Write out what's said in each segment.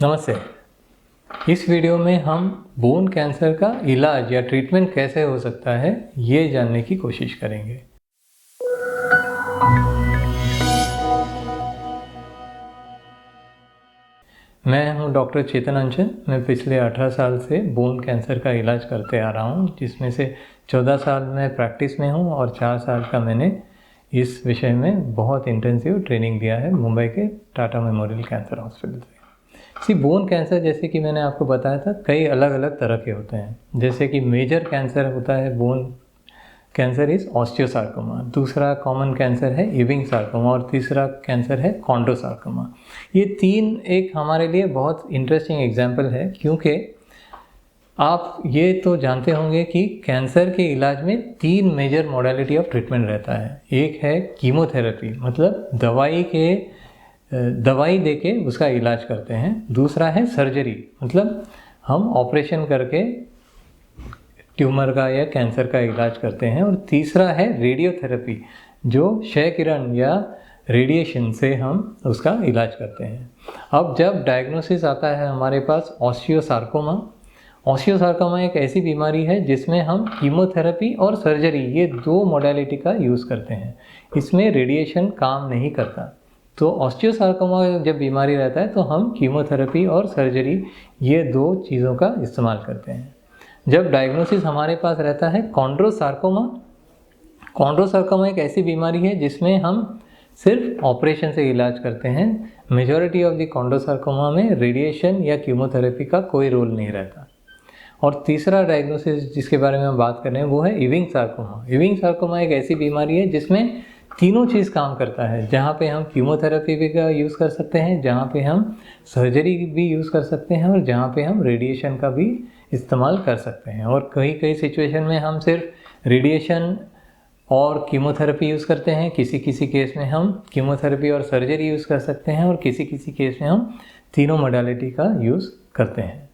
नमस्ते। इस वीडियो में हम बोन कैंसर का इलाज या ट्रीटमेंट कैसे हो सकता है ये जानने की कोशिश करेंगे। मैं हूं डॉक्टर चेतन अंचल। मैं पिछले 18 साल से बोन कैंसर का इलाज करते आ रहा हूं, जिसमें से 14 साल मैं प्रैक्टिस में हूं और 4 साल का मैंने इस विषय में बहुत इंटेंसिव ट्रेनिंग दिया है मुंबई के टाटा मेमोरियल कैंसर हॉस्पिटल से। बोन कैंसर, जैसे कि मैंने आपको बताया था, कई अलग अलग तरह के होते हैं। जैसे कि मेजर कैंसर होता है बोन कैंसर इज ऑस्टियोसार्कोमा, दूसरा कॉमन कैंसर है इविंग सार्कोमा और तीसरा कैंसर है कॉन्ड्रोसार्कोमा। ये तीन एक हमारे लिए बहुत इंटरेस्टिंग एग्जाम्पल है, क्योंकि आप ये तो जानते होंगे कि कैंसर के इलाज में 3 मेजर मॉडलिटी ऑफ ट्रीटमेंट रहता है। एक है कीमोथेरेपी, मतलब दवाई देके उसका इलाज करते हैं। दूसरा है सर्जरी, मतलब हम ऑपरेशन करके ट्यूमर का या कैंसर का इलाज करते हैं। और तीसरा है रेडियोथेरेपी, जो क्षय किरण या रेडिएशन से हम उसका इलाज करते हैं। अब जब डायग्नोसिस आता है हमारे पास ऑस्टियोसार्कोमा एक ऐसी बीमारी है जिसमें हम कीमोथेरेपी और सर्जरी ये 2 मॉडलिटी का यूज़ करते हैं। इसमें रेडिएशन काम नहीं करता। तो ऑस्टियोसार्कोमा जब बीमारी रहता है तो हम कीमोथेरेपी और सर्जरी ये 2 चीज़ों का इस्तेमाल करते हैं। जब डायग्नोसिस हमारे पास रहता है कॉन्ड्रोसार्कोमा एक ऐसी बीमारी है जिसमें हम सिर्फ ऑपरेशन से इलाज करते हैं। मेजॉरिटी ऑफ द कॉन्ड्रोसार्कोमा में रेडिएशन या कीमोथेरेपी का कोई रोल नहीं रहता। और तीसरा डायग्नोसिस जिसके बारे में हम बात कर रहे हैं वो है इविंग सार्कोमा। इविंग सार्कोमा एक ऐसी बीमारी है जिसमें तीनों चीज़ काम करता है, जहाँ पे हम कीमोथेरेपी भी का यूज़ कर सकते हैं, जहाँ पे हम सर्जरी भी यूज़ कर सकते हैं और जहाँ पे हम रेडिएशन का भी इस्तेमाल कर सकते हैं। और कई सिचुएशन में हम सिर्फ रेडिएशन और कीमोथेरेपी यूज़ करते हैं। किसी केस में हम कीमोथेरेपी और सर्जरी यूज़ कर सकते हैं और किसी केस में हम तीनों मॉडलिटी का यूज़ करते हैं।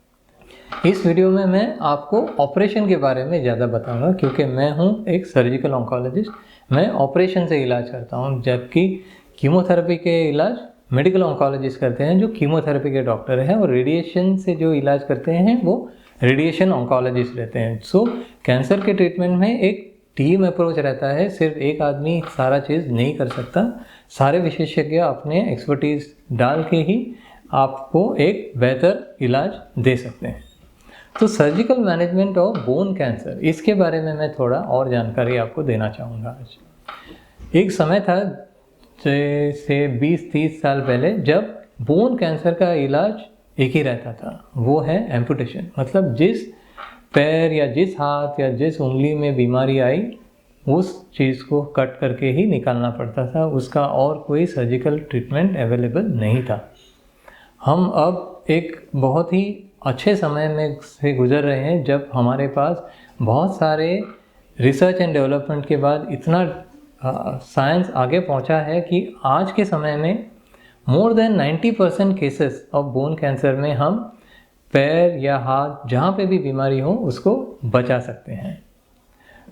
इस वीडियो में मैं आपको ऑपरेशन के बारे में ज़्यादा बताऊंगा, क्योंकि मैं हूं एक सर्जिकल ऑन्कोलॉजिस्ट। मैं ऑपरेशन से इलाज करता हूं, जबकि कीमोथेरेपी के इलाज मेडिकल ऑन्कोलॉजिस्ट करते हैं, जो कीमोथेरेपी के डॉक्टर हैं, और रेडिएशन से जो इलाज करते हैं वो रेडिएशन ऑन्कोलॉजिस्ट रहते हैं। सो कैंसर के ट्रीटमेंट में एक टीम अप्रोच रहता है। सिर्फ एक आदमी सारा चीज़ नहीं कर सकता। सारे विशेषज्ञ अपने एक्सपर्टीज डाल के ही आपको एक बेहतर इलाज दे सकते हैं। तो surgical management of bone cancer, इसके बारे में मैं थोड़ा और जानकारी आपको देना चाहूँगा आज। एक समय था से 20-30 साल पहले जब बोन कैंसर का इलाज एक ही रहता था, वो है एम्पुटेशन। मतलब जिस पैर या जिस हाथ या जिस उंगली में बीमारी आई उस चीज़ को कट करके ही निकालना पड़ता था, उसका और कोई सर्जिकल ट्रीटमेंट अवेलेबल नहीं था। हम अब एक बहुत ही अच्छे समय में से गुजर रहे हैं, जब हमारे पास बहुत सारे रिसर्च एंड डेवलपमेंट के बाद इतना साइंस आगे पहुंचा है कि आज के समय में more than 90% cases of bone cancer में हम पैर या हाथ जहाँ पे भी बीमारी हो उसको बचा सकते हैं।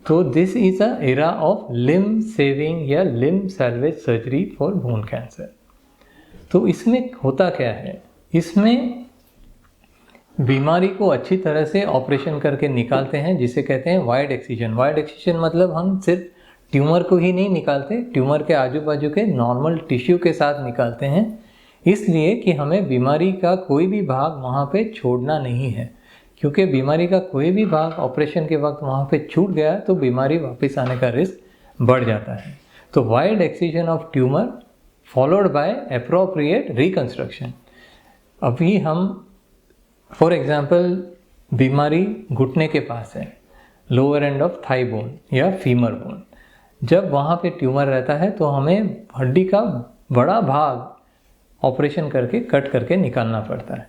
तो this is a era of limb saving या limb salvage surgery for bone cancer. तो इसमें होता क्या है, इसमें बीमारी को अच्छी तरह से ऑपरेशन करके निकालते हैं, जिसे कहते हैं वाइड एक्सिजन। वाइड एक्सिजन मतलब हम सिर्फ ट्यूमर को ही नहीं निकालते, ट्यूमर के आजू बाजू के नॉर्मल टिश्यू के साथ निकालते हैं, इसलिए कि हमें बीमारी का कोई भी भाग वहाँ पे छोड़ना नहीं है। क्योंकि बीमारी का कोई भी भाग ऑपरेशन के वक्त वहाँ पे छूट गया तो बीमारी वापस आने का रिस्क बढ़ जाता है। तो wide excision of tumour followed by appropriate reconstruction. अभी हम फॉर एग्जाम्पल बीमारी घुटने के पास है, lower end of thigh bone या फीमर बोन। जब वहाँ पे ट्यूमर रहता है तो हमें हड्डी का बड़ा भाग ऑपरेशन करके कट करके निकालना पड़ता है।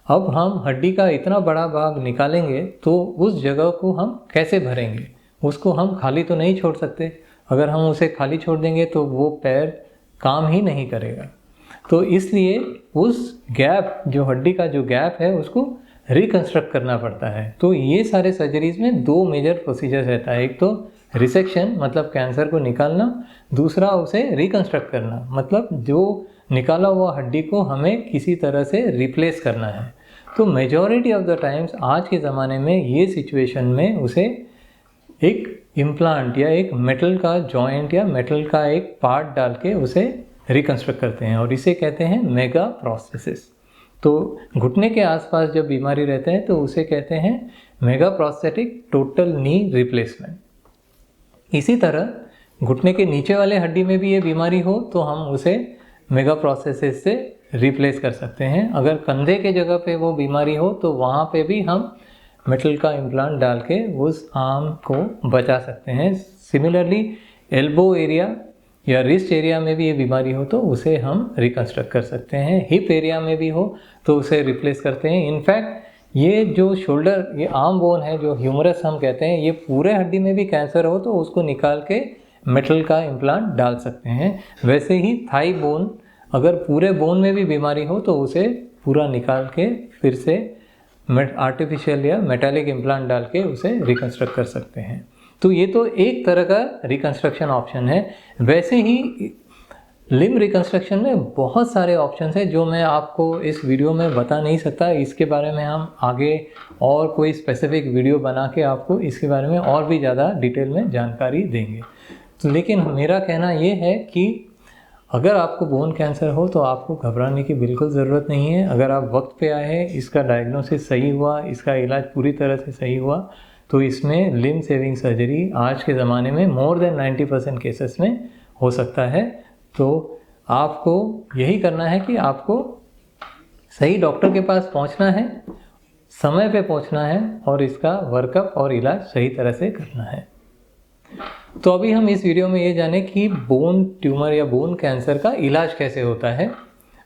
अब हम हड्डी का इतना बड़ा भाग निकालेंगे तो उस जगह को हम कैसे भरेंगे? उसको हम खाली तो नहीं छोड़ सकते। अगर हम उसे खाली छोड़ देंगे तो वो पैर काम ही नहीं करेगा। तो इसलिए उस गैप, जो हड्डी का जो गैप है, उसको रिकंस्ट्रक्ट करना पड़ता है। तो ये सारे सर्जरीज में 2 मेजर प्रोसीजर रहता है। एक तो रिसेक्शन, मतलब कैंसर को निकालना, दूसरा उसे रिकंस्ट्रक्ट करना, मतलब जो निकाला हुआ हड्डी को हमें किसी तरह से रिप्लेस करना है। तो मेजॉरिटी ऑफ द टाइम्स आज के ज़माने में ये सिचुएशन में उसे एक इम्प्लांट या एक मेटल का जॉइंट या मेटल का एक पार्ट डाल के उसे रिकन्स्ट्रक्ट करते हैं और इसे कहते हैं मेगा प्रोस्थेसिस। तो घुटने के आसपास जब बीमारी रहते हैं तो उसे कहते हैं mega prosthetic total knee replacement. इसी तरह घुटने के नीचे वाले हड्डी में भी ये बीमारी हो तो हम उसे मेगा प्रोस्थेसिस से रिप्लेस कर सकते हैं। अगर कंधे के जगह पे वो बीमारी हो तो वहाँ पे भी हम मेटल का इम्प्लांट डाल के उस आर्म को बचा सकते हैं। सिमिलरली एल्बो एरिया या रिस्ट एरिया में भी ये बीमारी हो तो उसे हम रिकन्स्ट्रक्ट कर सकते हैं। हिप एरिया में भी हो तो उसे रिप्लेस करते हैं। इनफैक्ट ये जो शोल्डर, ये आर्म बोन है जो ह्यूमरस हम कहते हैं, ये पूरे हड्डी में भी कैंसर हो तो उसको निकाल के मेटल का इम्प्लांट डाल सकते हैं। वैसे ही थाई बोन, अगर पूरे बोन में भी बीमारी हो तो उसे पूरा निकाल के फिर से आर्टिफिशियल या मेटालिक इम्प्लांट डाल के उसे रिकन्स्ट्रक्ट कर सकते हैं। तो ये तो एक तरह का रिकन्स्ट्रक्शन ऑप्शन है। वैसे ही लिम्ब रिकन्स्ट्रक्शन में बहुत सारे ऑप्शन हैं जो मैं आपको इस वीडियो में बता नहीं सकता। इसके बारे में हम आगे और कोई स्पेसिफिक वीडियो बना के आपको इसके बारे में और भी ज़्यादा डिटेल में जानकारी देंगे। तो लेकिन मेरा कहना ये है कि अगर आपको बोन कैंसर हो तो आपको घबराने की बिल्कुल ज़रूरत नहीं है। अगर आप वक्त पे आए हैं, इसका डायग्नोसिस सही हुआ, इसका इलाज पूरी तरह से सही हुआ तो इसमें लिम्ब सेविंग सर्जरी आज के ज़माने में मोर देन 90% केसेस में हो सकता है। तो आपको यही करना है कि आपको सही डॉक्टर के पास पहुंचना है, समय पे पहुंचना है और इसका वर्कअप और इलाज सही तरह से करना है। तो अभी हम इस वीडियो में ये जाने कि बोन ट्यूमर या बोन कैंसर का इलाज कैसे होता है।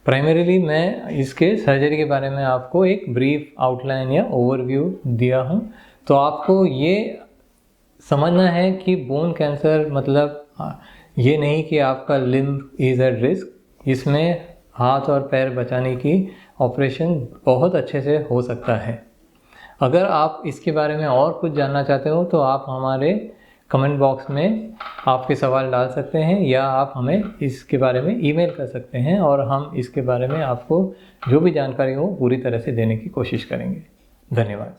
प्राइमरीली मैं इसके सर्जरी के बारे में आपको एक ब्रीफ आउटलाइन या ओवरव्यू दिया हूँ। तो आपको ये समझना है कि बोन कैंसर मतलब ये नहीं कि आपका लिम्ब इज़ एट रिस्क। इसमें हाथ और पैर बचाने की ऑपरेशन बहुत अच्छे से हो सकता है। अगर आप इसके बारे में और कुछ जानना चाहते हो तो आप हमारे कमेंट बॉक्स में आपके सवाल डाल सकते हैं या आप हमें इसके बारे में ईमेल कर सकते हैं और हम इसके बारे में आपको जो भी जानकारी हो पूरी तरह से देने की कोशिश करेंगे। धन्यवाद।